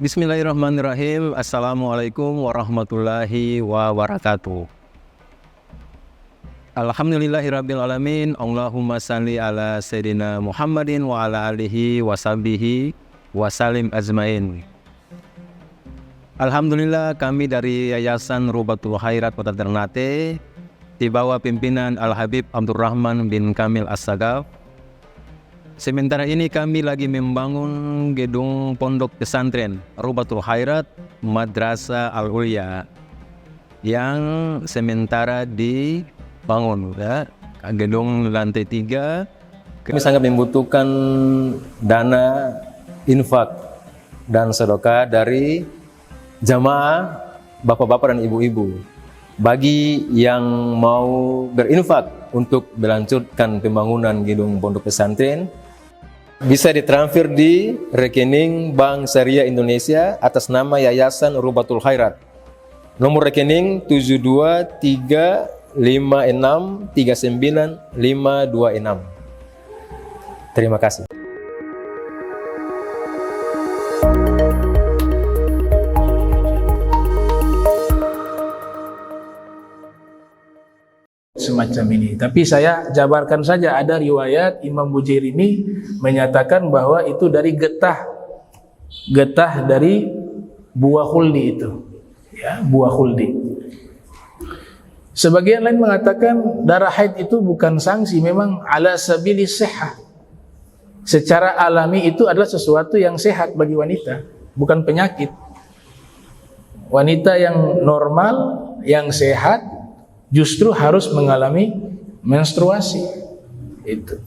Bismillahirrahmanirrahim. Assalamualaikum warahmatullahi wabarakatuh. Alhamdulillahirrabbilalamin. Allahumma salli ala Sayyidina Muhammadin wa ala alihi wa sahbihi wa salim azmain. Alhamdulillah, kami dari Yayasan Rubatul Khairat Kota Ternate di bawah pimpinan Al-Habib Abdurrahman bin Kamil As-Sagaf. Sementara ini kami lagi membangun gedung pondok pesantren Rubatul Khairat Madrasah Al-Ulya yang sementara dibangun, ya. Gedung lantai 3. Kami sangat membutuhkan dana infak dan sedekah dari jamaah bapak-bapak dan ibu-ibu. Bagi yang mau berinfak untuk melanjutkan pembangunan gedung pondok pesantren, bisa ditransfer di rekening Bank Syariah Indonesia atas nama Yayasan Rubatul Khairat. Nomor rekening 723563956. Terima kasih. Semacam ini. Tapi saya jabarkan saja, ada riwayat Imam Bujairini menyatakan bahwa itu dari getah dari buah khuldi itu, ya, buah khuldi. Sebagian lain mengatakan darah haid itu bukan sanksi, memang ala sabili sihah. Secara alami itu adalah sesuatu yang sehat bagi wanita, bukan penyakit. Wanita yang normal, yang sehat justru harus mengalami menstruasi itu.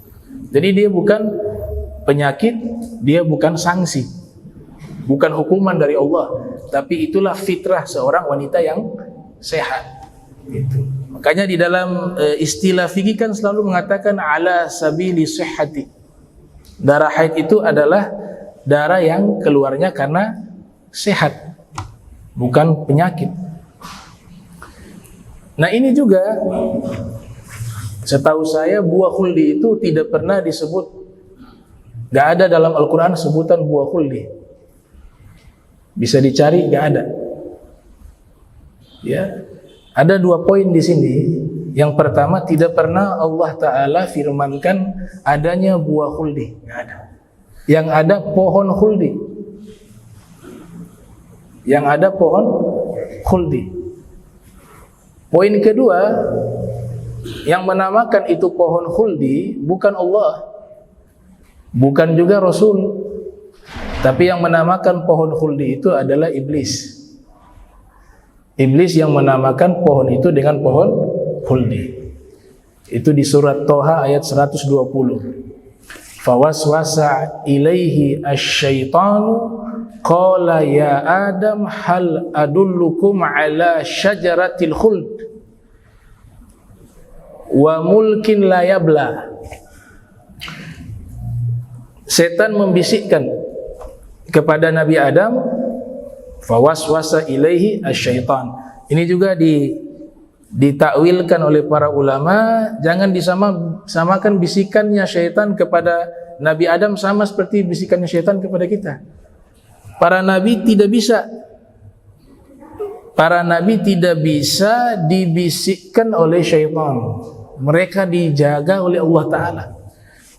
Jadi dia bukan penyakit, dia bukan sanksi, bukan hukuman dari Allah, tapi itulah fitrah seorang wanita yang sehat itu. Makanya di dalam istilah fikih kan selalu mengatakan ala sabili sihhati. Darah haid itu adalah darah yang keluarnya karena sehat, bukan penyakit. Nah ini juga, setahu saya buah khuldi itu tidak pernah disebut, gak ada dalam Al-Quran sebutan buah khuldi. Bisa dicari, gak ada. Ya, ada 2 poin di sini. Yang pertama, tidak pernah Allah Ta'ala firmankan adanya buah khuldi, gak ada. Yang ada pohon khuldi. Yang ada pohon khuldi. Poin kedua, yang menamakan itu pohon khuldi bukan Allah, bukan juga Rasul, tapi yang menamakan pohon khuldi itu adalah iblis. Iblis yang menamakan pohon itu dengan pohon khuldi. Itu di surat Toha ayat 120. Fawaswasa ilaihi asyaitanu qala ya Adam hal adullukum ala syajaratil khuld wa mulkin la yabla. Setan membisikkan kepada Nabi Adam, fawaswasa ilaihi asyaitan. Ini juga ditakwilkan oleh para ulama, jangan disamakan bisikannya syaitan kepada Nabi Adam sama seperti bisikannya syaitan kepada kita. Para nabi tidak bisa dibisikkan oleh syaitan. Mereka dijaga oleh Allah Ta'ala.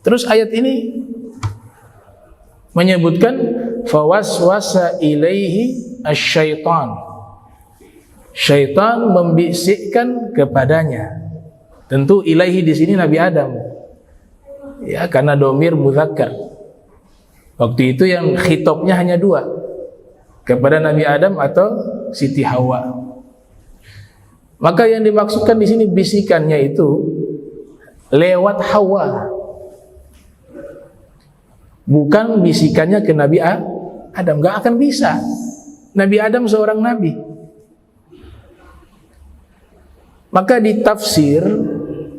Terus ayat ini menyebutkan fawaswasa ilaihi asyaitan. Syaitan membisikkan kepadanya. Tentu ilaihi di sini Nabi Adam. Ya, karena domir mudzakkar. Waktu itu yang khitabnya hanya 2, kepada Nabi Adam atau Siti Hawa. Maka yang dimaksudkan di sini bisikannya itu lewat Hawa, bukan bisikannya ke Nabi Adam. Gak akan bisa. Nabi Adam seorang nabi. Maka di tafsir,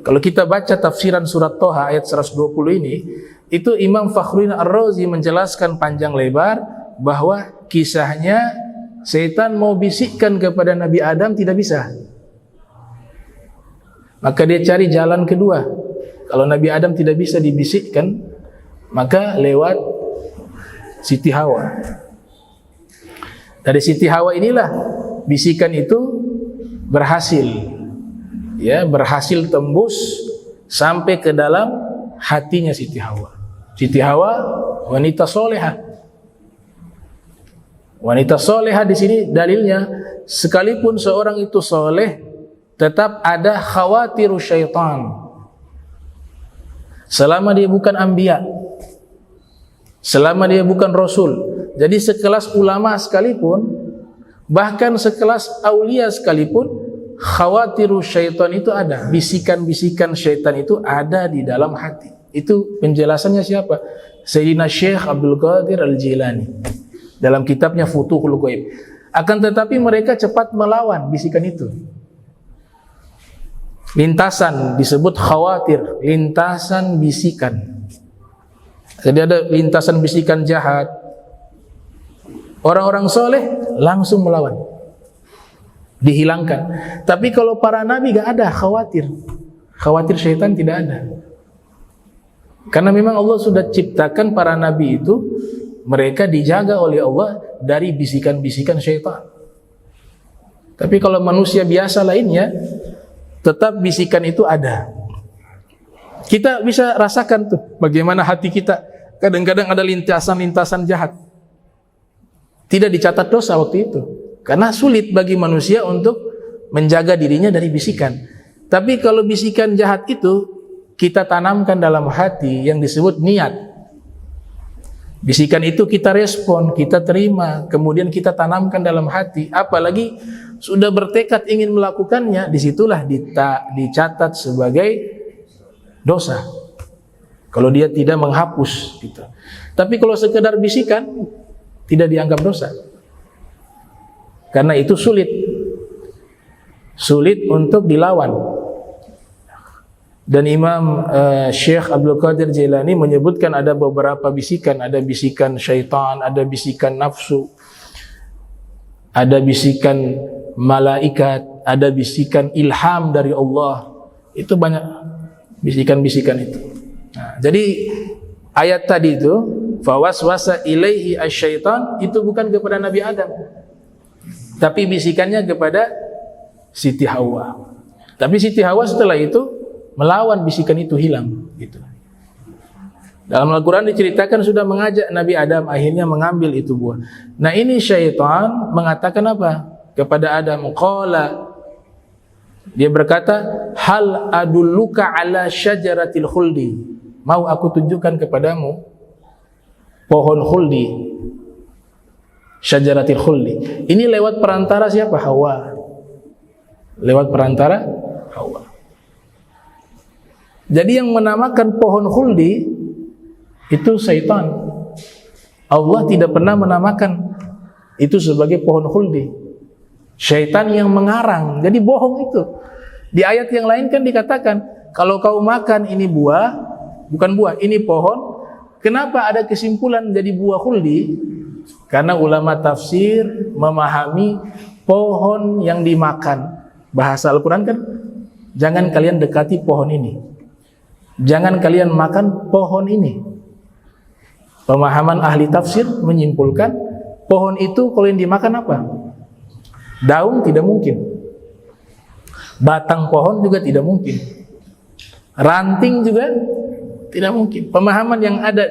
kalau kita baca tafsiran surat Toha ayat 120 ini, itu Imam Fakhruddin Ar-Razi menjelaskan panjang lebar bahwa kisahnya setan mau bisikkan kepada Nabi Adam tidak bisa. Maka dia cari jalan kedua. Kalau Nabi Adam tidak bisa dibisikkan, maka lewat Siti Hawa. Dari Siti Hawa inilah bisikan itu berhasil, ya, berhasil tembus sampai ke dalam hatinya Siti Hawa. Siti Hawa wanita solehah. Wanita solehah di sini dalilnya, sekalipun seorang itu soleh, tetap ada khawatiru syaitan. Selama dia bukan anbiya, selama dia bukan rasul. Jadi sekelas ulama sekalipun, bahkan sekelas aulia sekalipun, khawatiru syaitan itu ada. Bisikan-bisikan syaitan itu ada di dalam hati. Itu penjelasannya siapa? Sayyidina Syekh Abdul Qadir Al-Jilani dalam kitabnya Futuhul Ghaib. Akan tetapi mereka cepat melawan bisikan itu. Lintasan disebut khawatir, lintasan bisikan. Jadi ada lintasan bisikan jahat. Orang-orang soleh langsung melawan, dihilangkan. Tapi kalau para nabi gak ada khawatir. Khawatir syaitan tidak ada. Karena memang Allah sudah ciptakan para nabi itu, mereka dijaga oleh Allah dari bisikan-bisikan syaitan. Tapi kalau manusia biasa lainnya, tetap bisikan itu ada. Kita bisa rasakan tuh bagaimana hati kita kadang-kadang ada lintasan-lintasan jahat. Tidak dicatat dosa waktu itu, karena sulit bagi manusia untuk menjaga dirinya dari bisikan. Tapi kalau bisikan jahat itu kita tanamkan dalam hati yang disebut niat. Bisikan itu kita respon, kita terima, kemudian kita tanamkan dalam hati. Apalagi sudah bertekad ingin melakukannya, disitulah dicatat sebagai dosa. Kalau dia tidak menghapus gitu. Tapi kalau sekedar bisikan, tidak dianggap dosa. Karena itu sulit untuk dilawan. Dan Imam Syekh Abdul Qadir Jailani menyebutkan ada beberapa bisikan. Ada bisikan syaitan, ada bisikan nafsu, ada bisikan malaikat, ada bisikan ilham dari Allah. Itu banyak bisikan-bisikan itu. Nah, jadi ayat tadi itu, fawaswasa ilaihi asyaitan, itu bukan kepada Nabi Adam, tapi bisikannya kepada Siti Hawa. Tapi Siti Hawa setelah itu melawan bisikan itu, hilang gitu. Dalam Al-Quran diceritakan sudah mengajak Nabi Adam, akhirnya mengambil itu buah. Nah ini syaitan mengatakan apa kepada Adam? Qala, dia berkata, hal adulluka ala syajaratil khuldi, mau aku tunjukkan kepadamu pohon khuldi, syajaratil khuldi. Ini lewat perantara siapa? Hawa. Lewat perantara Hawa. Jadi yang menamakan pohon khuldi itu syaitan. Allah tidak pernah menamakan itu sebagai pohon khuldi. Syaitan yang mengarang. Jadi bohong itu. Di ayat yang lain kan dikatakan, kalau kau makan ini buah, bukan buah, ini pohon. Kenapa ada kesimpulan jadi buah khuldi? Karena ulama tafsir memahami pohon yang dimakan. Bahasa Al-Quran kan, jangan kalian dekati pohon ini, jangan kalian makan pohon ini. Pemahaman ahli tafsir menyimpulkan pohon itu kalau yang dimakan apa? Daun tidak mungkin, batang pohon juga tidak mungkin, ranting juga tidak mungkin. Pemahaman yang ada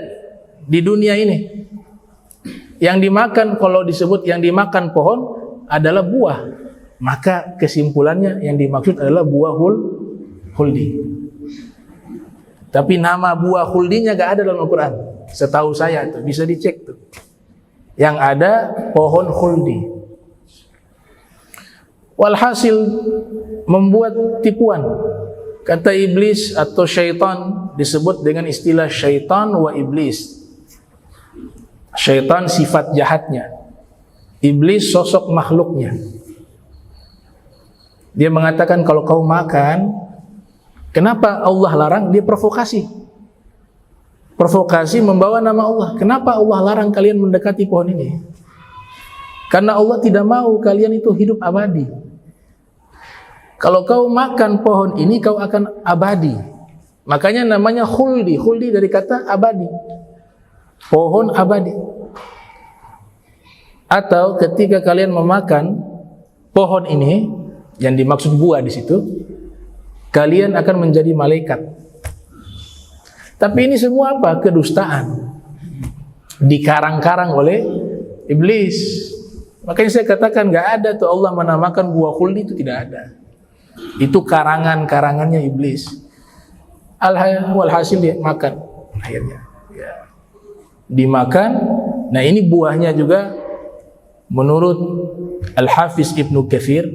di dunia ini, yang dimakan, kalau disebut yang dimakan pohon adalah buah, maka kesimpulannya yang dimaksud adalah buah khuldi. Tapi nama buah khuldinya gak ada dalam Al-Quran. Setahu saya itu bisa dicek tuh. Yang ada pohon khuldi. Walhasil membuat tipuan. Kata iblis atau syaitan disebut dengan istilah syaitan wa iblis. Syaitan sifat jahatnya, iblis sosok makhluknya. Dia mengatakan kalau kau makan, kenapa Allah larang? Dia provokasi. Provokasi membawa nama Allah. Kenapa Allah larang kalian mendekati pohon ini? Karena Allah tidak mau kalian itu hidup abadi. Kalau kau makan pohon ini, kau akan abadi. Makanya namanya khuldi. Khuldi dari kata abadi. Pohon abadi. Atau ketika kalian memakan pohon ini, yang dimaksud buah di situ, kalian akan menjadi malaikat. Tapi ini semua apa? Kedustaan. Dikarang-karang oleh iblis. Makanya saya katakan nggak ada tuh Allah menamakan buah khuldi, itu tidak ada. Itu karangan-karangannya iblis. Walhasil dia makan akhirnya. Ya. Dimakan. Nah ini buahnya juga menurut Al-Hafiz Ibnu Katsir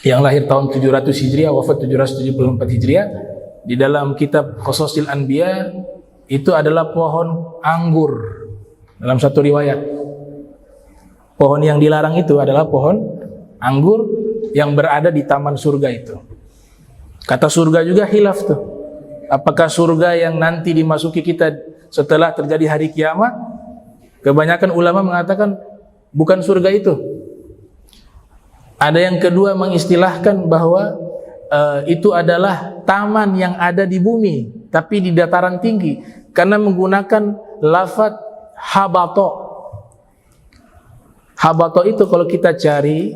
yang lahir tahun 700 Hijriah, wafat 774 Hijriah, di dalam kitab Qasasil Anbiya itu adalah pohon anggur dalam satu riwayat. Pohon yang dilarang itu adalah pohon anggur yang berada di taman surga itu. Kata surga juga khilaf tuh. Apakah surga yang nanti dimasuki kita setelah terjadi hari kiamat? Kebanyakan ulama mengatakan bukan surga itu. Ada yang kedua mengistilahkan bahwa itu adalah taman yang ada di bumi tapi di dataran tinggi, karena menggunakan lafaz habato. Habato itu kalau kita cari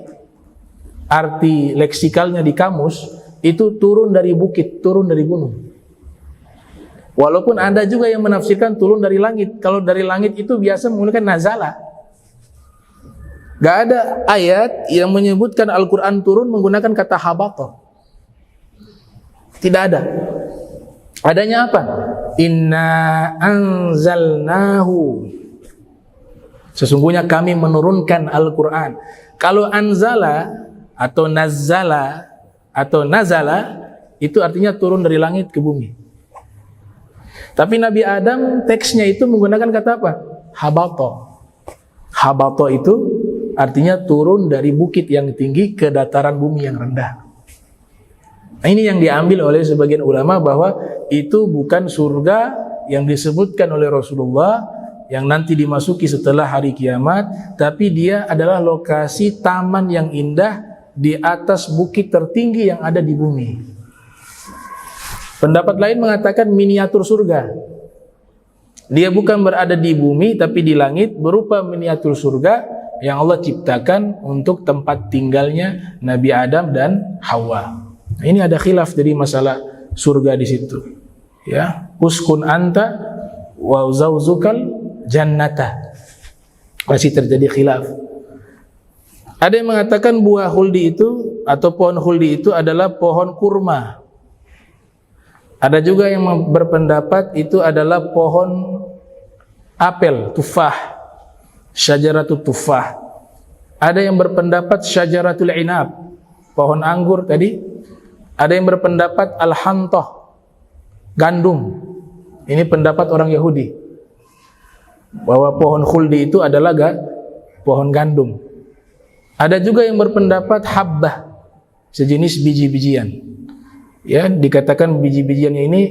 arti leksikalnya di kamus, itu turun dari bukit, turun dari gunung. Walaupun ada juga yang menafsirkan turun dari langit. Kalau dari langit itu biasa menggunakan nazala. Gak ada ayat yang menyebutkan Al-Quran turun menggunakan kata habato. Tidak ada. Adanya apa? Inna anzalnahu. Sesungguhnya kami menurunkan Al-Quran. Kalau anzala atau nazala itu artinya turun dari langit ke bumi. Tapi Nabi Adam teksnya itu menggunakan kata apa? Habato. Habato itu artinya turun dari bukit yang tinggi ke dataran bumi yang rendah. Nah, ini yang diambil oleh sebagian ulama bahwa itu bukan surga yang disebutkan oleh Rasulullah yang nanti dimasuki setelah hari kiamat, tapi dia adalah lokasi taman yang indah di atas bukit tertinggi yang ada di bumi. Pendapat lain mengatakan miniatur surga. Dia bukan berada di bumi tapi di langit, berupa miniatur surga yang Allah ciptakan untuk tempat tinggalnya Nabi Adam dan Hawa. Nah, ini ada khilaf dari masalah surga di situ. Ya, uskun anta wa zawzukal jannata. Masih terjadi khilaf. Ada yang mengatakan buah khuldi itu atau pohon khuldi itu adalah pohon kurma. Ada juga yang berpendapat itu adalah pohon apel, tufah, syajaratut tufah. Ada yang berpendapat syajaratul inab, pohon anggur tadi. Ada yang berpendapat al-hantoh, gandum. Ini pendapat orang Yahudi, bahwa pohon khuldi itu adalah pohon gandum. Ada juga yang berpendapat habbah, sejenis biji-bijian. Ya, dikatakan biji-bijiannya ini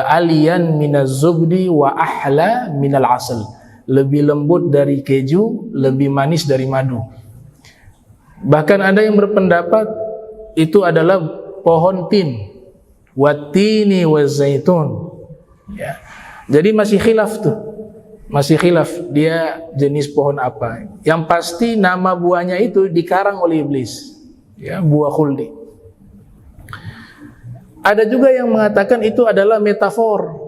aliyan minaz zubdi wa ahla minal asal. Lebih lembut dari keju, lebih manis dari madu. Bahkan ada yang berpendapat itu adalah pohon tin, watini wazaitun. Ya. Jadi masih khilaf tuh. Masih khilaf dia jenis pohon apa. Yang pasti nama buahnya itu dikarang oleh iblis. Ya, buah khuldi. Ada juga yang mengatakan itu adalah metafor.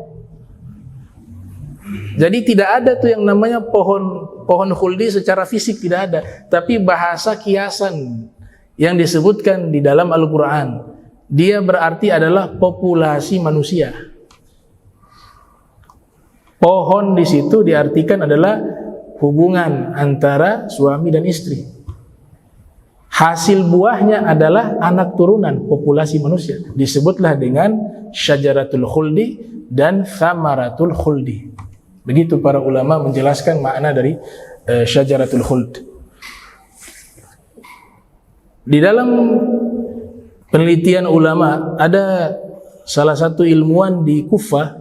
Jadi tidak ada tuh yang namanya pohon khuldi secara fisik, tidak ada. Tapi bahasa kiasan yang disebutkan di dalam Al-Quran, dia berarti adalah populasi manusia. Pohon di situ diartikan adalah hubungan antara suami dan istri. Hasil buahnya adalah anak turunan populasi manusia. Disebutlah dengan syajaratul khuldi dan thamaratul khuldi. Begitu para ulama menjelaskan makna dari syajaratul khuld. Di dalam penelitian ulama ada salah satu ilmuwan di Kufah,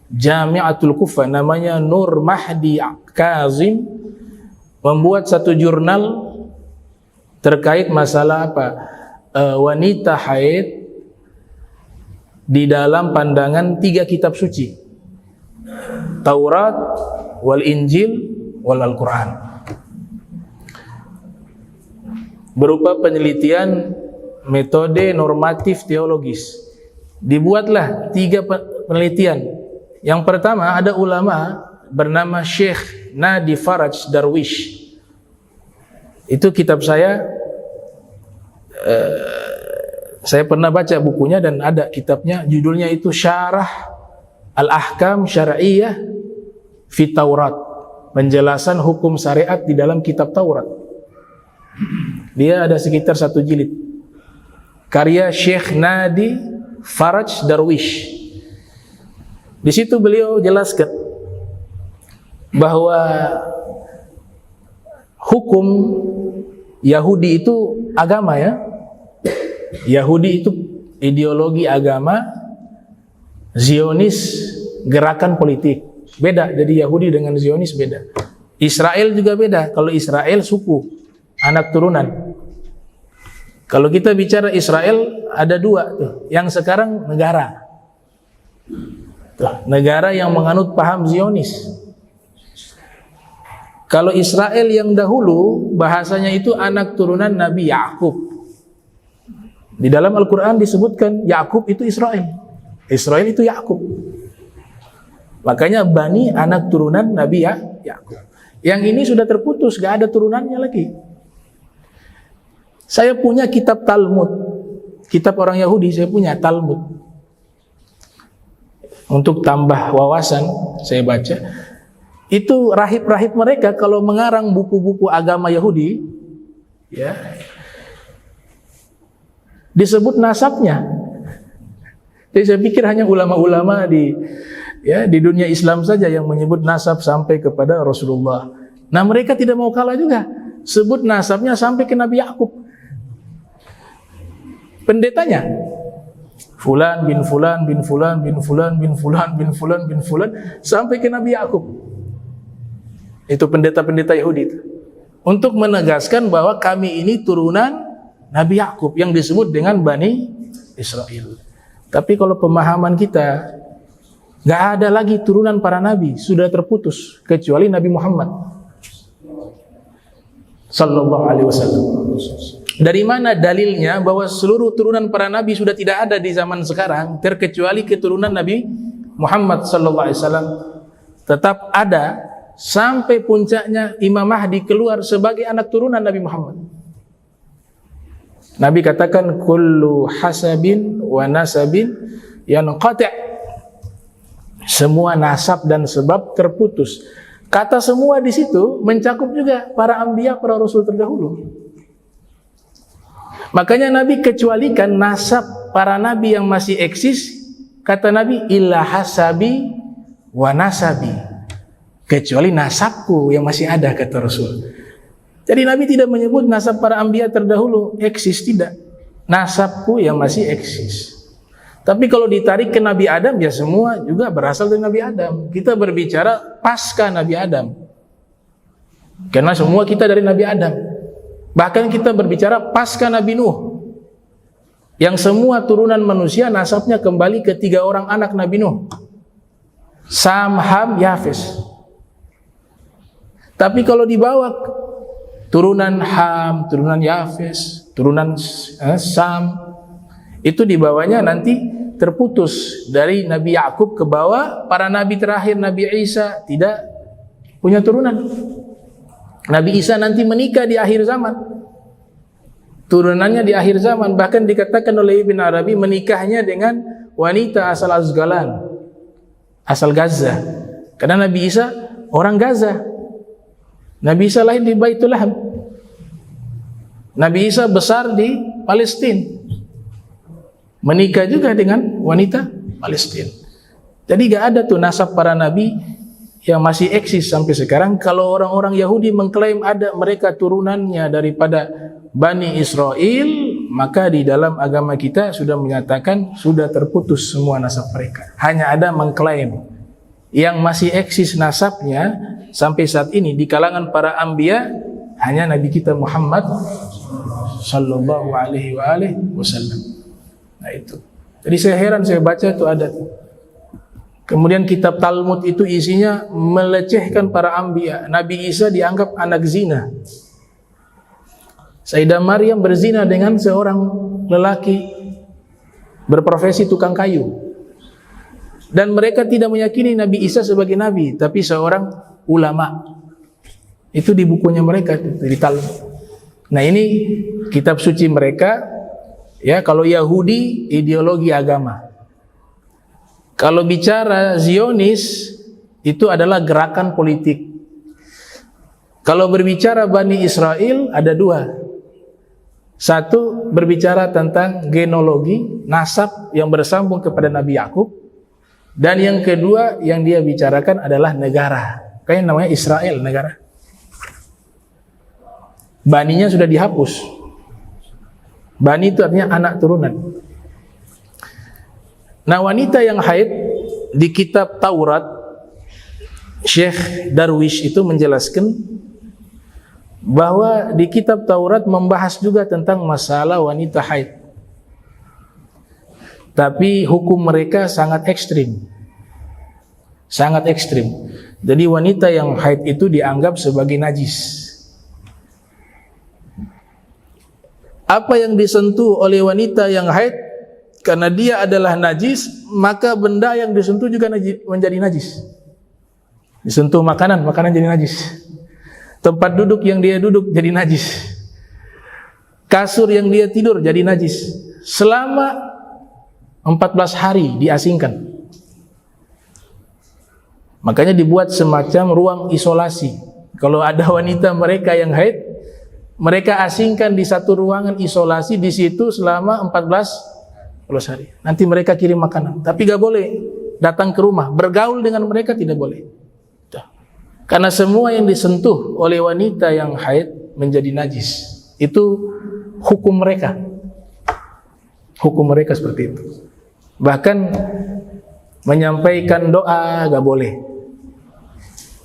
Jami'atul Kufah, namanya Nur Mahdi Kazim, membuat satu jurnal terkait masalah apa? Wanita haid di dalam pandangan 3 kitab suci, Taurat, wal Injil, wal Al-Quran. berupa penelitian metode normatif teologis. Dibuatlah 3 penelitian. Yang pertama, ada ulama bernama Syekh Nadi Faraj Darwish. Itu kitab saya pernah baca bukunya dan ada kitabnya, judulnya itu Syarah Al-Ahkam Syar'iyyah fi Taurat, penjelasan hukum syariat di dalam kitab Taurat. Dia ada sekitar 1 jilid, karya Syekh Nadi Faraj Darwish. Di situ beliau jelaskan bahwa hukum Yahudi itu agama, ya. Yahudi itu ideologi agama, Zionis gerakan politik. Beda, jadi Yahudi dengan Zionis beda. Israel juga beda. Kalau Israel suku, anak turunan. Kalau kita bicara Israel ada 2 tuh. Yang sekarang negara. Tuh, negara yang menganut paham Zionis. Kalau Israel yang dahulu bahasanya itu anak turunan Nabi Yakub. Di dalam Al-Quran disebutkan Yakub itu Israel. Israel itu Yakub. Makanya Bani anak turunan Nabi Yakub. Yang ini sudah terputus, gak ada turunannya lagi. Saya punya kitab Talmud. Kitab orang Yahudi saya punya Talmud. Untuk tambah wawasan saya baca. Itu rahib-rahib mereka kalau mengarang buku-buku agama Yahudi, ya, disebut nasabnya. Jadi saya pikir hanya ulama-ulama di dunia Islam saja yang menyebut nasab sampai kepada Rasulullah. Nah, mereka tidak mau kalah juga, sebut nasabnya sampai ke Nabi Yakub. Pendetanya Fulan bin Fulan bin Fulan bin Fulan bin Fulan bin Fulan bin Fulan sampai ke Nabi Yakub. Itu pendeta-pendeta Yahudi itu. Untuk menegaskan bahwa kami ini turunan Nabi Yakub yang disebut dengan Bani Israel. Tapi kalau pemahaman kita, gak ada lagi turunan para nabi, sudah terputus kecuali Nabi Muhammad sallallahu alaihi wasallam. Dari mana dalilnya bahwa seluruh turunan para nabi sudah tidak ada di zaman sekarang, terkecuali keturunan Nabi Muhammad sallallahu alaihi wasallam tetap ada sampai puncaknya Imam Mahdi keluar sebagai anak turunan Nabi Muhammad. Nabi katakan kullu hasabin wa nasabin yanqati'. Semua nasab dan sebab terputus. Kata semua di situ mencakup juga para anbiya, para rasul terdahulu. Makanya Nabi kecualikan nasab para nabi yang masih eksis. Kata Nabi illa hasabi wa nasabi. Kecuali nasabku yang masih ada, kata Rasul. Jadi Nabi tidak menyebut nasab para anbiya terdahulu eksis, tidak. Nasabku yang masih eksis. Tapi kalau ditarik ke Nabi Adam, ya semua juga berasal dari Nabi Adam. Kita berbicara pasca Nabi Adam. Karena semua kita dari Nabi Adam. Bahkan kita berbicara pasca Nabi Nuh. Yang semua turunan manusia nasabnya kembali ke 3 orang anak Nabi Nuh. Sam, Ham, Yafes. Tapi kalau dibawa turunan Ham, turunan Yafes, turunan Sam, itu dibawanya nanti terputus dari Nabi Yakub ke bawah. Para nabi terakhir, Nabi Isa, tidak punya turunan. Nabi Isa nanti menikah di akhir zaman, turunannya di akhir zaman. Bahkan dikatakan oleh Ibn Arabi menikahnya dengan wanita asal Azgalan, asal Gaza. Karena Nabi Isa orang Gaza. Nabi Isa lahir di Baitul Laham. Nabi Isa besar di Palestina. Menikah juga dengan wanita Palestina. Jadi gak ada tuh nasab para nabi yang masih eksis sampai sekarang. Kalau orang-orang Yahudi mengklaim ada mereka turunannya daripada Bani Israel, maka di dalam agama kita sudah menyatakan sudah terputus semua nasab mereka. Hanya ada mengklaim. Yang masih eksis nasabnya sampai saat ini di kalangan para anbiya hanya Nabi kita Muhammad sallallahu alaihi wasallam. Nah itu. Jadi saya heran, saya baca itu ada. Kemudian kitab Talmud itu isinya melecehkan para anbiya. Nabi Isa dianggap anak zina. Sayyidah Maryam berzina dengan seorang lelaki berprofesi tukang kayu. Dan mereka tidak meyakini Nabi Isa sebagai nabi, tapi seorang ulama. Itu di bukunya mereka, di Talmud. Nah, ini kitab suci mereka. Ya, kalau Yahudi ideologi agama. Kalau bicara Zionis itu adalah gerakan politik. Kalau berbicara Bani Israel ada dua. Satu berbicara tentang genealogi, nasab yang bersambung kepada Nabi Yakub. Dan yang kedua yang dia bicarakan adalah negara. Kayak namanya Israel, negara. Baninya sudah dihapus. Bani itu artinya anak turunan. Nah, wanita yang haid di kitab Taurat, Syekh Darwish itu menjelaskan bahwa di kitab Taurat membahas juga tentang masalah wanita haid. Tapi hukum mereka sangat ekstrim. Sangat ekstrim. Jadi wanita yang haid itu dianggap sebagai najis. Apa yang disentuh oleh wanita yang haid, karena dia adalah najis, maka benda yang disentuh juga menjadi najis. Disentuh makanan jadi najis. Tempat duduk yang dia duduk jadi najis. Kasur yang dia tidur jadi najis. Selama 14 hari diasingkan. Makanya dibuat semacam ruang isolasi. Kalau ada wanita mereka yang haid, mereka asingkan di satu ruangan isolasi di situ selama 14 hari. Nanti mereka kirim makanan, tapi gak boleh datang ke rumah, bergaul dengan mereka tidak boleh. Karena semua yang disentuh oleh wanita yang haid menjadi najis. Itu hukum mereka. Hukum mereka seperti itu. Bahkan menyampaikan doa gak boleh.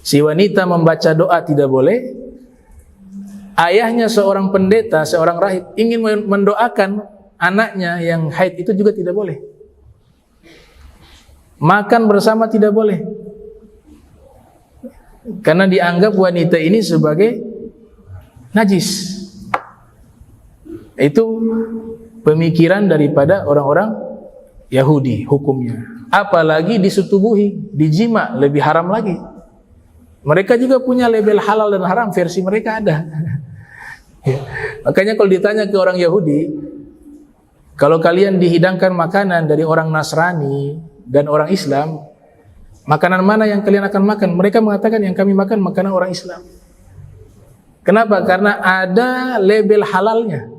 Si wanita membaca doa tidak boleh. Ayahnya seorang pendeta, seorang rahib ingin mendoakan anaknya yang haid itu juga tidak boleh. Makan bersama tidak boleh. Karena dianggap wanita ini sebagai najis. Itu pemikiran daripada orang-orang Yahudi hukumnya. Apalagi disetubuhi, dijima, lebih haram lagi. Mereka juga punya label halal dan haram, versi mereka ada. Ya. Makanya kalau ditanya ke orang Yahudi, kalau kalian dihidangkan makanan dari orang Nasrani dan orang Islam, makanan mana yang kalian akan makan? Mereka mengatakan yang kami makan makanan orang Islam. Kenapa? Karena ada label halalnya.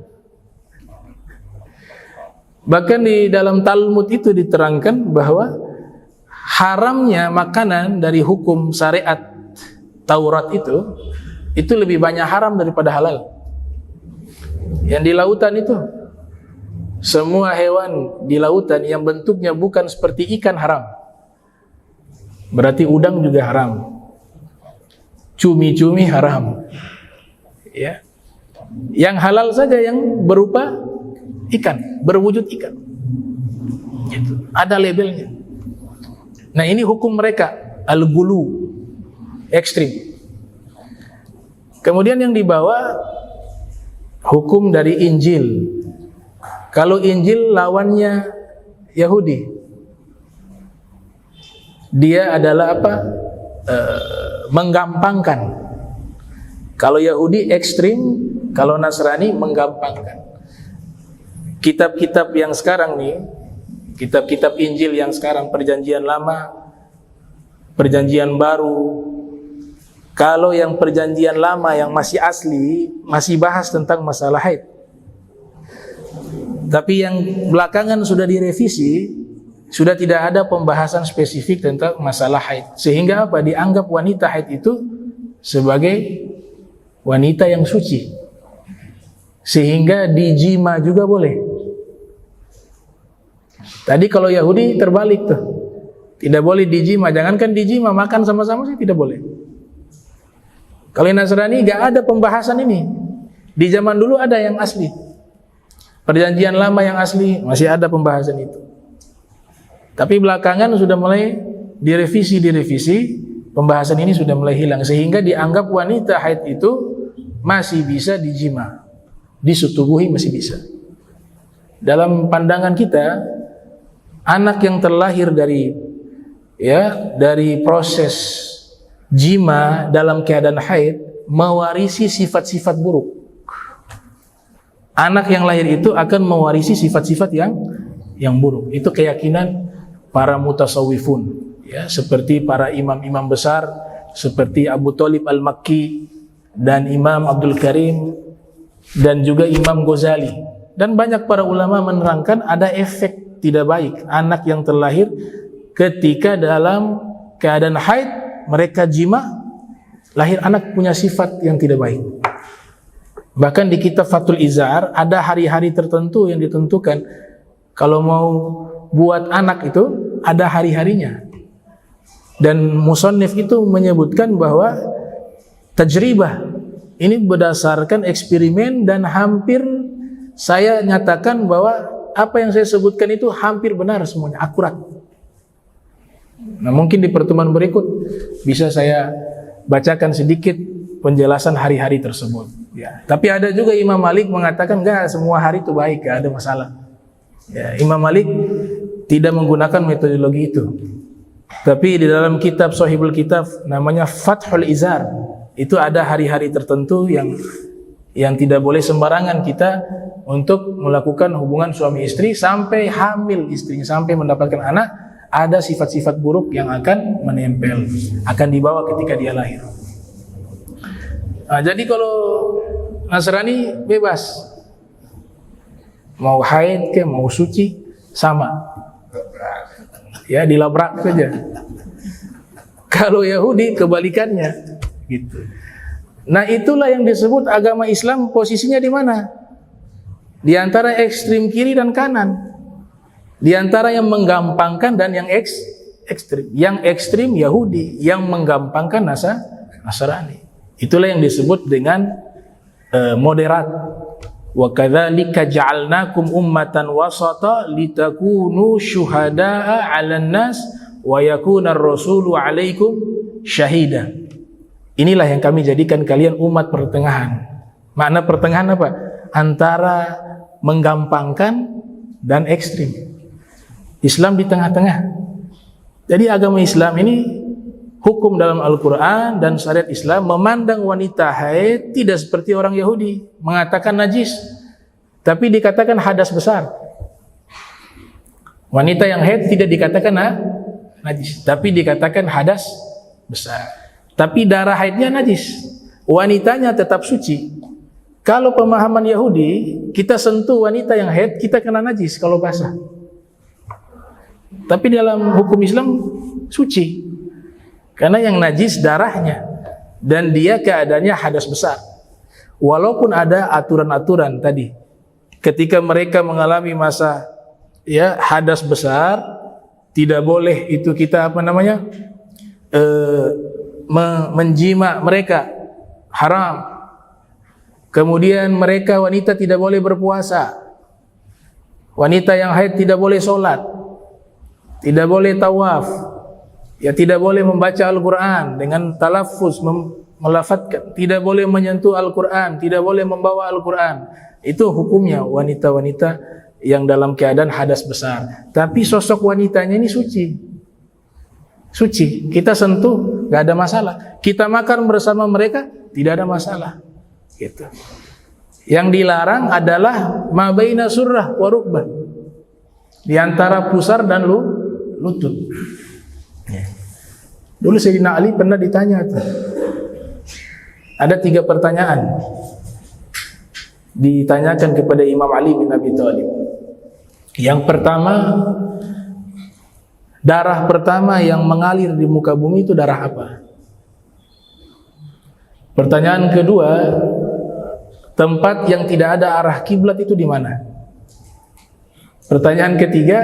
Bahkan di dalam Talmud itu diterangkan bahwa haramnya makanan dari hukum syariat Taurat itu lebih banyak haram daripada halal. Yang di lautan itu, semua hewan di lautan yang bentuknya bukan seperti ikan haram. Berarti udang juga haram. Cumi-cumi haram. Ya. Yang halal saja yang berupa ikan, berwujud ikan. Gitu. Ada labelnya. Nah, ini hukum mereka, al-gulu, ekstrim. Kemudian yang dibawa hukum dari Injil. Kalau Injil lawannya Yahudi, dia adalah apa? Menggampangkan. Kalau Yahudi ekstrim, kalau Nasrani menggampangkan. Kitab-kitab yang sekarang nih, kitab-kitab Injil yang sekarang, Perjanjian Lama, Perjanjian Baru. Kalau yang Perjanjian Lama yang masih asli, masih bahas tentang masalah haid. Tapi yang belakangan sudah direvisi, sudah tidak ada pembahasan spesifik tentang masalah haid. Sehingga apa? Dianggap wanita haid itu sebagai wanita yang suci. Sehingga dijima juga boleh. Tadi kalau Yahudi terbalik tuh. Tidak boleh dijima, jangankan dijima, makan sama-sama sih tidak boleh. Kalau Nasrani gak ada pembahasan ini. Di zaman dulu ada yang asli. Perjanjian Lama yang asli masih ada pembahasan itu. Tapi belakangan sudah mulai direvisi, pembahasan ini sudah mulai hilang. Sehingga dianggap wanita haid itu masih bisa dijima. disetubuhi masih bisa. Dalam pandangan kita, anak yang terlahir dari proses jima dalam keadaan haid mewarisi sifat-sifat buruk. Anak yang lahir itu akan mewarisi sifat-sifat yang buruk. Itu keyakinan para mutasawwifun, ya, seperti para imam-imam besar seperti Abu Thalib Al-Makki dan Imam Abdul Karim dan juga Imam Ghazali, dan banyak para ulama menerangkan ada efek tidak baik anak yang terlahir ketika dalam keadaan haid mereka jima, lahir anak punya sifat yang tidak baik. Bahkan di kitab Fathul Izar ada hari-hari tertentu yang ditentukan kalau mau buat anak itu ada hari-harinya. Dan musannif itu menyebutkan bahwa tajribah ini berdasarkan eksperimen, dan hampir saya nyatakan bahwa apa yang saya sebutkan itu hampir benar semuanya, akurat. Nah, mungkin di pertemuan berikut bisa saya bacakan sedikit penjelasan hari-hari tersebut. Ya. Tapi ada juga Imam Malik mengatakan enggak, semua hari itu baik, enggak ada masalah. Ya, Imam Malik tidak menggunakan metodologi itu. Tapi di dalam kitab Shahihul Kitab namanya Fathul Izar, itu ada hari-hari tertentu yang tidak boleh sembarangan kita untuk melakukan hubungan suami istri sampai hamil istrinya, sampai mendapatkan anak. Ada sifat-sifat buruk yang akan menempel, akan dibawa ketika dia lahir. Nah, jadi kalau Nasrani bebas, mau haid ke mau suci sama, ya dilabrak saja. Kalau Yahudi kebalikannya, gitu. Nah, itulah yang disebut agama Islam posisinya di mana? Di antara ekstrim kiri dan kanan. Di antara yang menggampangkan dan yang ekstrim. Yang ekstrim Yahudi, yang menggampangkan Nasrani. Itulah yang disebut dengan moderat. Wa kadzalika ja'alnakum ummatan wasata litakunu syuhada'a 'alan nas wa yakuna ar-rasulu 'alaikum syahida. Inilah yang kami jadikan kalian umat pertengahan. Makna pertengahan apa? Antara menggampangkan dan ekstrim. Islam di tengah-tengah. Jadi agama Islam ini, hukum dalam Al-Quran dan syariat Islam memandang wanita haid tidak seperti orang Yahudi mengatakan najis, tapi dikatakan hadas besar. Wanita yang haid tidak dikatakan najis, tapi dikatakan hadas besar. Tapi darah haidnya najis, wanitanya tetap suci. Kalau pemahaman Yahudi, kita sentuh wanita yang haid, kita kena najis kalau basah. Tapi dalam hukum Islam suci, karena yang najis darahnya, dan dia keadaannya hadas besar. Walaupun ada aturan-aturan tadi, ketika mereka mengalami masa hadas besar, tidak boleh itu kita menjima mereka, haram. Kemudian mereka wanita tidak boleh berpuasa, wanita yang haid tidak boleh sholat, tidak boleh tawaf, ya tidak boleh membaca Al-Quran dengan talaffuz, melafatkan, tidak boleh menyentuh Al-Quran, tidak boleh membawa Al-Quran. Itu hukumnya wanita-wanita yang dalam keadaan hadas besar. Tapi sosok wanitanya ini suci. Suci, kita sentuh gak ada masalah, kita makan bersama mereka tidak ada masalah, gitu. Yang dilarang adalah ma baina surrah wa rukbah, di antara pusar dan lutut. Dulu Sayyidina Ali pernah ditanya tuh, ada 3 pertanyaan ditanyakan kepada Imam Ali bin Abi Thalib. Yang pertama, darah pertama yang mengalir di muka bumi itu darah apa? Pertanyaan kedua, tempat yang tidak ada arah kiblat itu di mana? Pertanyaan ketiga,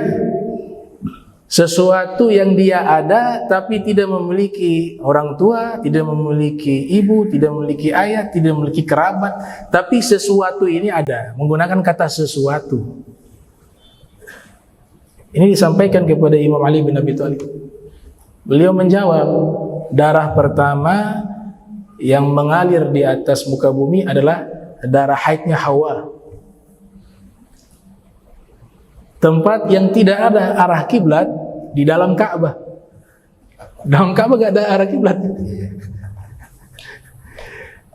sesuatu yang dia ada tapi tidak memiliki orang tua, tidak memiliki ibu, tidak memiliki ayah, tidak memiliki kerabat, tapi sesuatu ini ada, menggunakan kata sesuatu. Ini disampaikan kepada Imam Ali bin Abi Thalib. Beliau menjawab, darah pertama yang mengalir di atas muka bumi adalah darah haidnya Hawa. Tempat yang tidak ada arah kiblat di dalam Ka'bah. Dalam Ka'bah gak ada arah kiblat.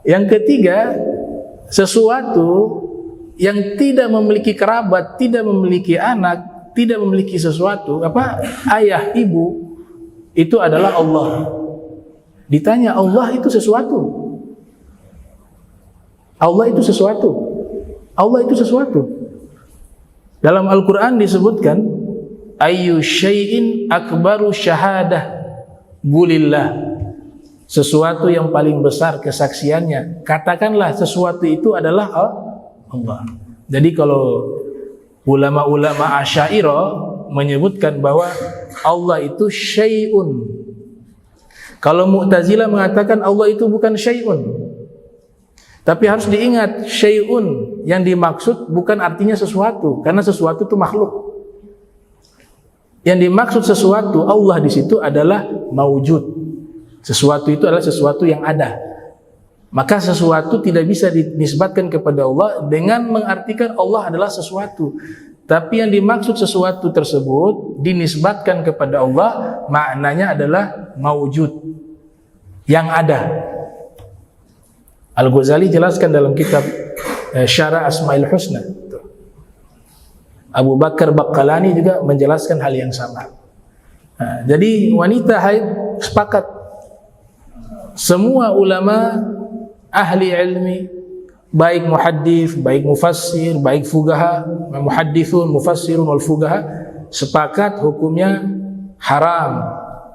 Yang ketiga, sesuatu yang tidak memiliki kerabat, tidak memiliki anak, tidak memiliki sesuatu, ayah, ibu, itu adalah Allah. Ditanya, Allah itu sesuatu. Allah itu sesuatu. Allah itu sesuatu. Dalam Al-Quran disebutkan, ayyu syai'in akbaru syahadah qulillah. Sesuatu yang paling besar kesaksiannya, katakanlah sesuatu itu adalah Allah. Jadi kalau ulama-ulama Asy'ariyah menyebutkan bahwa Allah itu syai'un, kalau Mu'tazilah mengatakan Allah itu bukan syai'un. Tapi harus diingat, syai'un yang dimaksud bukan artinya sesuatu, karena sesuatu itu makhluk. Yang dimaksud sesuatu, Allah di situ adalah maujud. Sesuatu itu adalah sesuatu yang ada. Maka sesuatu tidak bisa dinisbatkan kepada Allah dengan mengartikan Allah adalah sesuatu. Tapi yang dimaksud sesuatu tersebut dinisbatkan kepada Allah, maknanya adalah maujud, yang ada. Al-Ghazali jelaskan dalam kitab Syarah Asma'il Husna. Abu Bakar Baqqalani juga menjelaskan hal yang sama. Jadi wanita haid sepakat. Semua ulama ahli ilmi, baik muhaddits, baik mufassir, baik fuqaha, muhadditsun, mufassirun wal fuqaha, sepakat hukumnya haram.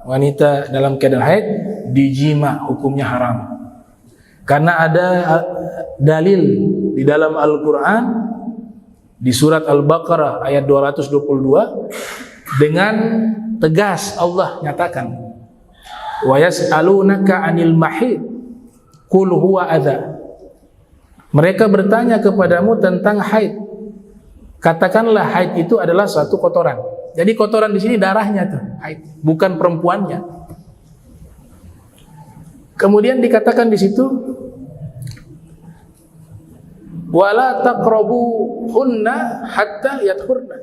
Wanita dalam keadaan haid dijima, hukumnya haram. Karena ada dalil di dalam Al-Quran di surat Al-Baqarah ayat 222 dengan tegas Allah nyatakan, wa yas'alunaka 'anil mahid qul huwa adza. Mereka bertanya kepadamu tentang haid, katakanlah haid itu adalah suatu kotoran. Jadi kotoran di sini darahnya tuh haid, bukan perempuannya. Kemudian dikatakan di situ, wala taqrabuhunna hatta yathurna.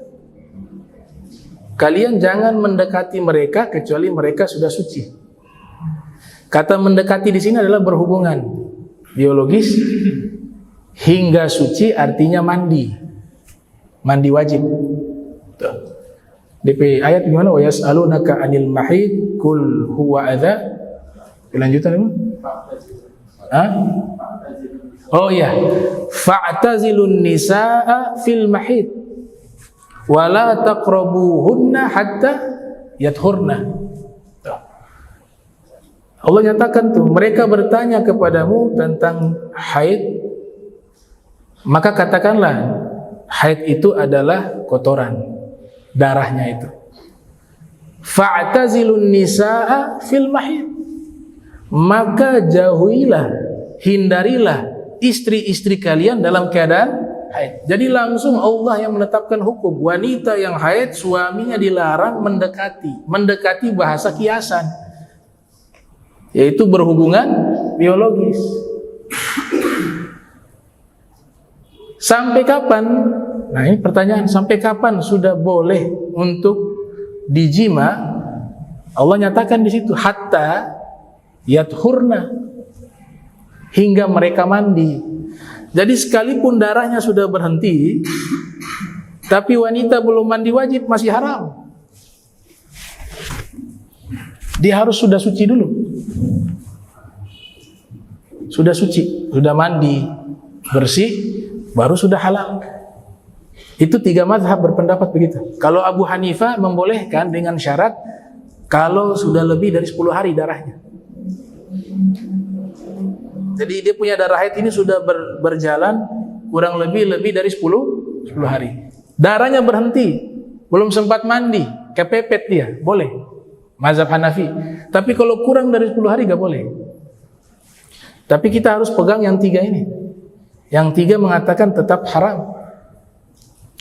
Kalian jangan mendekati mereka kecuali mereka sudah suci. Kata mendekati di sini adalah berhubungan biologis hingga suci, artinya mandi. Mandi wajib. Tuh. DP ayat gimana? Wa yas'alunaka 'anil mahid qul huwa adza. Lanjutan ini? Oh iya. Fa'tazilun nisaa fil mahid wa la taqrabuhunna hatta yathurna. Allah nyatakan tuh, mereka bertanya kepadamu tentang haid, maka katakanlah haid itu adalah kotoran, darahnya itu. Fa'tazilun nisaa fil mahid, maka jauhilah, hindarilah istri-istri kalian dalam keadaan haid. Jadi langsung Allah yang menetapkan hukum, wanita yang haid suaminya dilarang mendekati bahasa kiasan, yaitu berhubungan biologis. Sampai kapan? Nah ini pertanyaan, sampai kapan sudah boleh untuk dijima? Allah nyatakan di situ hatta yathurna, hingga mereka mandi. Jadi sekalipun darahnya sudah berhenti, tapi wanita belum mandi wajib, masih haram. Dia harus sudah suci dulu. Sudah suci, sudah mandi, bersih, baru sudah halal. Itu 3 mazhab berpendapat begitu. Kalau Abu Hanifah membolehkan dengan syarat kalau sudah lebih dari 10 hari darahnya. Jadi dia punya darah haid ini sudah berjalan kurang lebih dari 10 hari. Darahnya berhenti, belum sempat mandi, kepepet dia, boleh. Mazhab Hanafi. Tapi kalau kurang dari 10 hari gak boleh. Tapi kita harus pegang yang 3 ini. Yang 3 mengatakan tetap haram,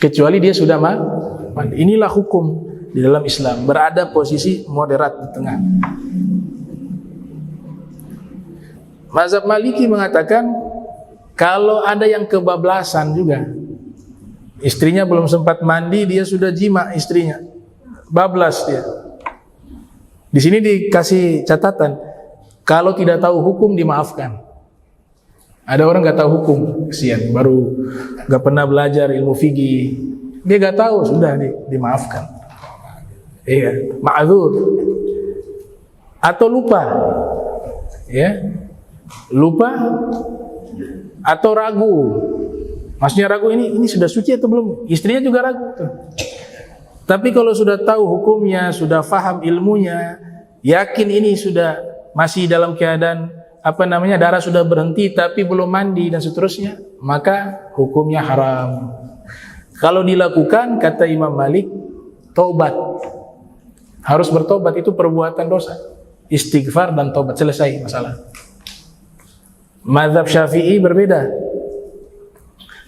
kecuali dia sudah mandi. Inilah hukum di dalam Islam, berada posisi moderat di tengah. Mazhab Maliki mengatakan Kalau ada yang kebablasan juga, istrinya belum sempat mandi, dia sudah jima istrinya, bablas dia. Di sini dikasih catatan, kalau tidak tahu hukum dimaafkan. Ada orang nggak tahu hukum, kesian, baru nggak pernah belajar ilmu fikih, dia nggak tahu, sudah dimaafkan. Iya, ma'dzur. Atau lupa, ya, lupa atau ragu. Maksudnya ragu ini sudah suci atau belum? Istrinya juga ragu tuh. Tapi kalau sudah tahu hukumnya, sudah faham ilmunya, yakin ini sudah masih dalam keadaan darah sudah berhenti tapi belum mandi dan seterusnya, maka hukumnya haram. Kalau dilakukan, kata Imam Malik, taubat. Harus bertobat, itu perbuatan dosa. Istighfar dan taubat, selesai masalah. Mazhab Syafi'i berbeda.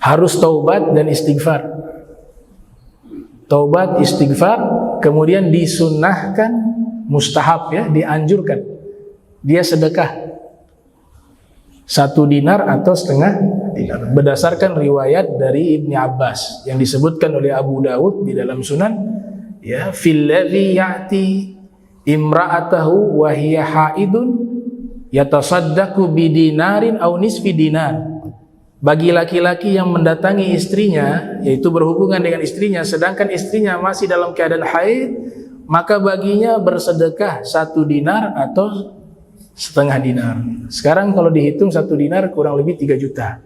Harus taubat dan istighfar. Taubat, istighfar, kemudian disunnahkan, mustahab ya, dianjurkan. Dia sedekah 1 dinar atau setengah dinar. Berdasarkan riwayat dari Ibni Abbas yang disebutkan oleh Abu Dawud di dalam Sunan, ya, fil ladzi ya'ti imra'atahu wa hiya haidun yatasaddaqu bidinarin aw nisfi dinar. Bagi laki-laki yang mendatangi istrinya, yaitu berhubungan dengan istrinya, sedangkan istrinya masih dalam keadaan haid, maka baginya bersedekah 1 dinar atau setengah dinar. Sekarang kalau dihitung 1 dinar kurang lebih 3 juta.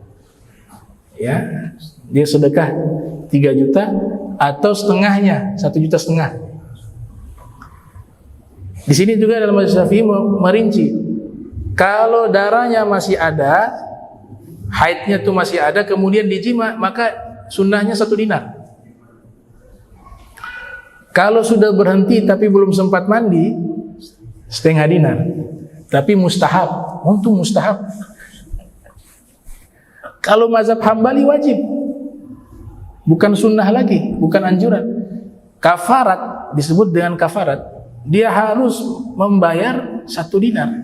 Ya, dia sedekah 3 juta atau setengahnya 1,5 juta. Di sini juga dalam mazhab Syafi'i merinci, kalau darahnya masih ada, haidnya itu masih ada, kemudian dijima, maka sunnahnya 1 dinar. Kalau sudah berhenti tapi belum sempat mandi, setengah dinar. Tapi mustahab, untuk mustahab. Kalau mazhab Hambali wajib, bukan sunnah lagi, bukan anjuran. Kafarat, disebut dengan kafarat, dia harus membayar 1 dinar,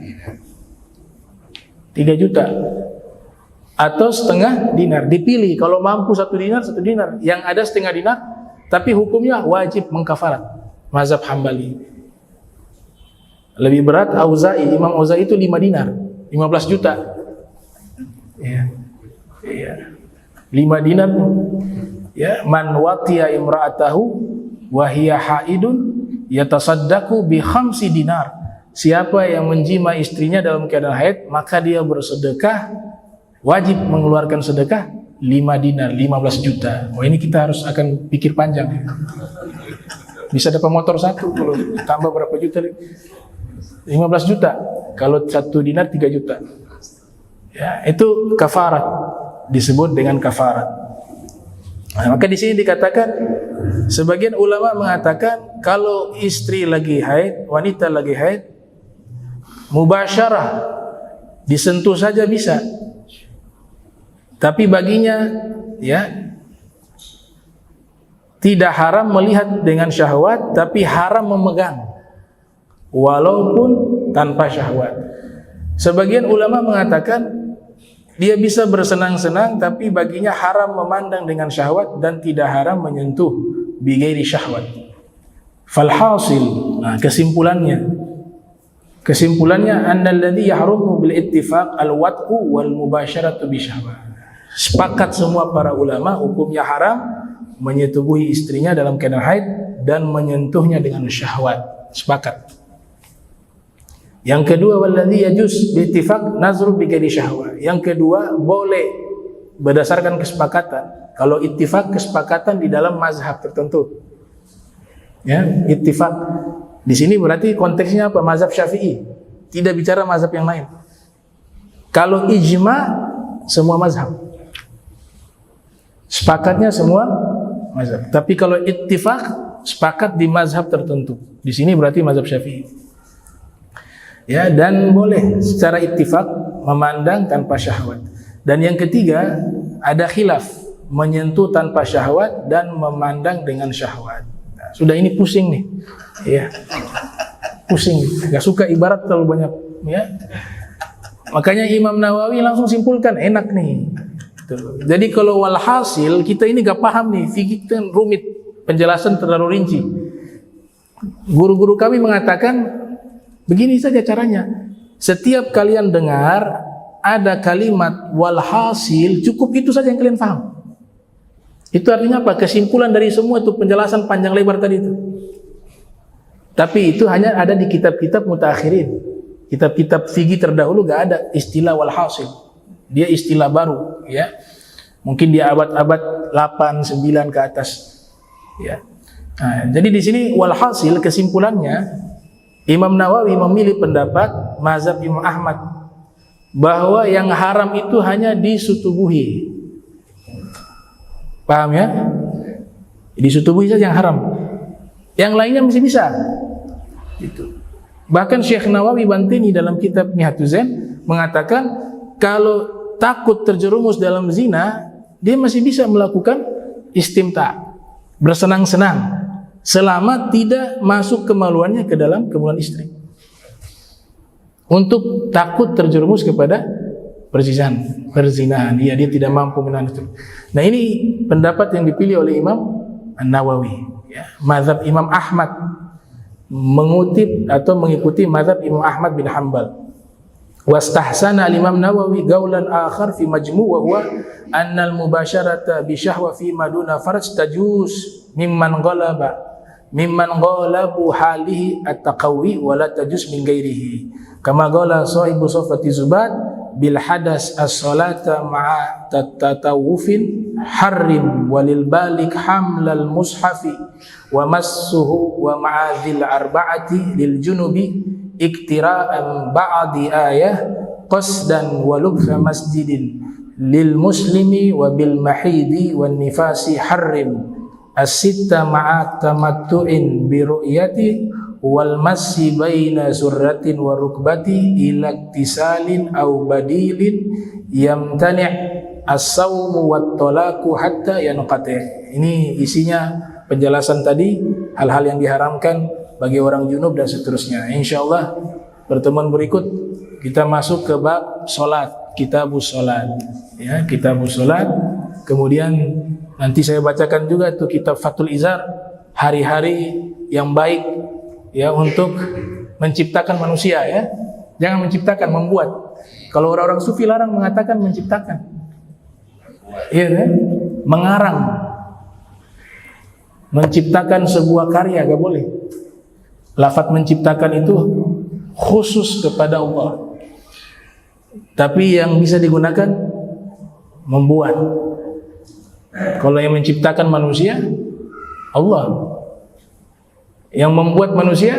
3 juta atau setengah dinar. Dipilih, kalau mampu 1 dinar, 1 dinar. Yang ada setengah dinar, tapi hukumnya wajib mengkafarat. Mazhab Hambali. Lebih berat Auza'i, Imam Auza'i itu 5 dinar, 15 juta. Ya. Ya. 5 dinar. Ya, man watiya imra'atahu wa hiya haidun yatasaddaqu bi 5 dinar. Siapa yang menjima istrinya dalam keadaan haid, maka dia bersedekah, wajib mengeluarkan sedekah 5 dinar, 15 juta. Oh, ini kita harus akan pikir panjang. Bisa dapat motor 1, kalau tambah berapa juta? 15 juta. Kalau 1 dinar 3 juta. Ya, itu kafarat, disebut dengan kafarat. Nah, maka di sini dikatakan, sebagian ulama mengatakan kalau istri lagi haid, wanita lagi haid, mubasyarah, disentuh saja bisa. Tapi baginya, ya, tidak haram melihat dengan syahwat, tapi haram memegang, walaupun tanpa syahwat. Sebagian ulama mengatakan dia bisa bersenang-senang, tapi baginya haram memandang dengan syahwat dan tidak haram menyentuh bighairi syahwat. Falhasil, nah kesimpulannya annalladzi yahrumu bil ittifaq al-wat'u wal mubasyaratu bi syahwat. Sepakat semua para ulama hukumnya haram menyetubuhi istrinya dalam keadaan haid dan menyentuhnya dengan syahwat. Sepakat. Yang kedua, walladzi yajuz bi ittifaq nazru bi ghairi syahwat. Yang kedua, boleh berdasarkan kesepakatan. Kalau ittifaq, kesepakatan di dalam mazhab tertentu. Ya, ittifaq. Di sini berarti konteksnya apa? Mazhab Syafi'i. Tidak bicara mazhab yang lain. Kalau ijma, semua mazhab. Sepakatnya semua mazhab. Tapi kalau ittifaq, sepakat di mazhab tertentu. Di sini berarti mazhab Syafi'i. Ya, dan boleh secara ittifaq memandang tanpa syahwat. Dan yang ketiga, ada khilaf, menyentuh tanpa syahwat dan memandang dengan syahwat. Nah, sudah ini pusing nih. Ya. Pusing, enggak suka ibarat terlalu banyak, ya. Makanya Imam Nawawi langsung simpulkan, enak nih. Jadi kalau walhasil kita ini gak paham nih, fikih kan rumit, penjelasan terlalu rinci. Guru-guru kami mengatakan begini saja caranya. Setiap kalian dengar ada kalimat walhasil, cukup itu saja yang kalian paham. Itu artinya apa? Kesimpulan dari semua itu penjelasan panjang lebar tadi itu. Tapi itu hanya ada di kitab-kitab mutakhirin. Kitab-kitab fikih terdahulu gak ada istilah walhasil. Dia istilah baru, ya. Mungkin di abad-abad 8, 9 ke atas, ya. Nah, jadi di sini walhasil kesimpulannya Imam Nawawi memilih pendapat mazhab Imam Ahmad bahwa yang haram itu hanya disutubuhi. Paham ya? Disutubuhi saja yang haram. Yang lainnya masih bisa. Itu. Bahkan Syekh Nawawi Bantini dalam kitab Nihatul Zain mengatakan kalau takut terjerumus dalam zina, dia masih bisa melakukan istimta, bersenang-senang, selama tidak masuk kemaluannya ke dalam kemaluan istri. Untuk takut terjerumus kepada perzinahan, dia tidak mampu menahan itu. Nah, ini pendapat yang dipilih oleh Imam An-Nawawi, ya. Mazhab Imam Ahmad mengutip atau mengikuti mazhab Imam Ahmad bin Hanbal. Wastahsana al-Imam Nawawi gaulan akhar fi majmu' wa huwa anna al-mubasharata bi syahwa fi maduna farj tajuz mimman ghalabu halihi at-taqawi wa la tajuz min ghairihi kama qala sahibu safati zubat bil hadas as-salata ma'a tatawufin harrim walil balik hamlal mushafi wa massuhu wa ma'adhil arba'ati lil junubi iktira'an ba'di ayah qasdan wa lubha masjidin lil muslimi wa bil mahidi wan nifasi harrim as-sitta ma'a tamattu'in bi ru'yati wal massi baina surratin wa rukbati ila iktisalin aw badilin yamtani' as-sawmu wat talaqu hatta yanqati'. Ini isinya penjelasan tadi, hal-hal yang diharamkan bagi orang junub dan seterusnya. Insyaallah pertemuan berikut kita masuk ke bab salat, kitabus salat, ya, kitabus salat. Kemudian nanti saya bacakan juga tuh kitab Fathul Izar, hari-hari yang baik, ya, untuk menciptakan manusia, ya. Jangan menciptakan, membuat. Kalau orang-orang sufi larang mengatakan menciptakan. Iya kan? Mengarang. Menciptakan sebuah karya gak boleh. Lafaz menciptakan itu khusus kepada Allah. Tapi yang bisa digunakan membuat. Kalau yang menciptakan manusia Allah. Yang membuat manusia